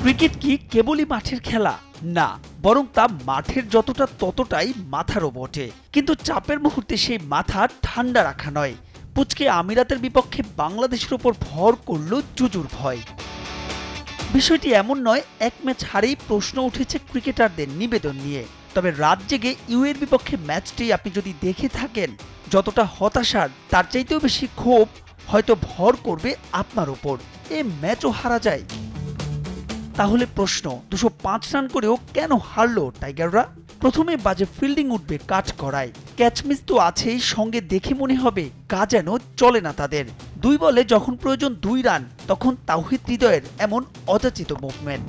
Cricket কি কেবলই মাঠের খেলা? না, বরং তা মাঠের যতটা ততটাই মাথারও বটে। কিন্তু চাপের মুহূর্তে সেই মাথা ঠান্ডা রাখা নয়। পুচকে আমিরাতের বিপক্ষে বাংলাদেশের উপর ভর করল জুজুর ভয়। বিষয়টি এমন নয়, এক ম্যাচ হারেই প্রশ্ন উঠেছে ক্রিকেটারদের নিবেদন নিয়ে। তবে রাত জেগে ইউএর বিপক্ষে ম্যাচটি আপনি যদি দেখে থাকেন, যতটা হতাশার তার চাইতেও বেশি ক্ষোভ হয়তো ভর করবে আপনার উপর। এ ম্যাচও হারা যায়। তাহলে প্রশ্ন, 205 রান করেও কেন হারলো টাইগাররা? প্রথমে বাজে ফিল্ডিং উঠবে কাট করায়, ক্যাচ মিস তো আছেই, সঙ্গে দেখে মনে হবে কাজ যেন চলে না তাদের। 2 বলে যখন প্রয়োজন 2 রান, তখন তাওহিদ হৃদয়ের এমন অযাচিত মুভমেন্ট।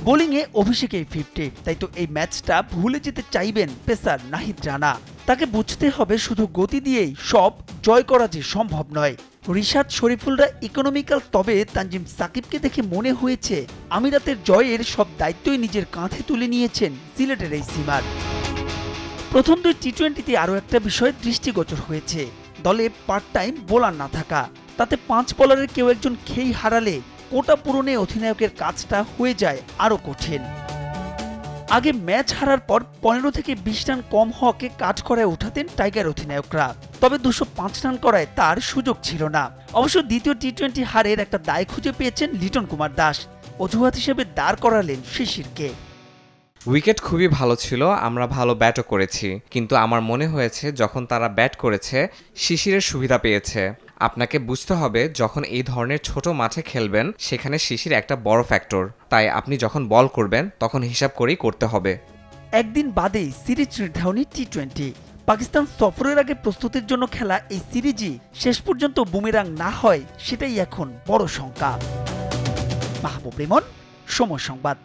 বোলিংয়ে অভিষেকেই 50, তাই তো এই ম্যাচটা ভুলে যেতে চাইবেন পেসার নাহিদ রানা। তাকে বুঝতে হবে শুধু গতি দিয়েই সব জয় করা যে সম্ভব নয়। রিশাদ শরীফুলরা ইকোনমিক্যাল, তবে তানজিম সাকিবকে দেখে মনে হয়েছে আমিরাতের জয়ের সব দায়িত্বই নিজের কাঁধে তুলে নিয়েছেন সিলেটের এই সীমার। প্রথম 2 টি-20তে আরও একটা বিষয় দৃষ্টিগোচর হয়েছে, দলে পার্ট টাইম বোলার না থাকা। তাতে 5 বলারের কেউ একজন খেই হারালে কোটা পূরণে অধিনায়কের কাজটা হয়ে যায় আরও কঠিন। আগে ম্যাচ হারার পর 15 থেকে 20 রান কম হওয়াকে কাজ করায় উঠাতেন টাইগার অধিনায়করা, তবে 205 রান করায় তার সুযোগ ছিল না। অবশ্য দ্বিতীয় টি-20 হারের একটা দায় খুঁজে পেয়েছেন লিটন কুমার দাস, অজুহাত হিসেবে দাঁড় করালেন শিশিরকে। উইকেট খুবই ভালো ছিল, আমরা ভালো ব্যাটও করেছি, কিন্তু আমার মনে হয়েছে যখন তারা ব্যাট করেছে শিশিরের সুবিধা পেয়েছে। আপনাকে বুঝতে হবে, যখন এই ধরনের ছোট মাঠে খেলবেন সেখানে শিশির একটা বড় ফ্যাক্টর, তাই আপনি যখন বল করবেন তখন হিসাব করেই করতে হবে। একদিন বাদেই সিরিজ নির্ধারণী টি-20। পাকিস্তান সফরের আগে প্রস্তুতির জন্য খেলা এই সিরিজই শেষ পর্যন্ত বুমেরাং না হয়, সেটাই এখন বড় শঙ্কা। মাহবুব রিমন, সময় সংবাদ।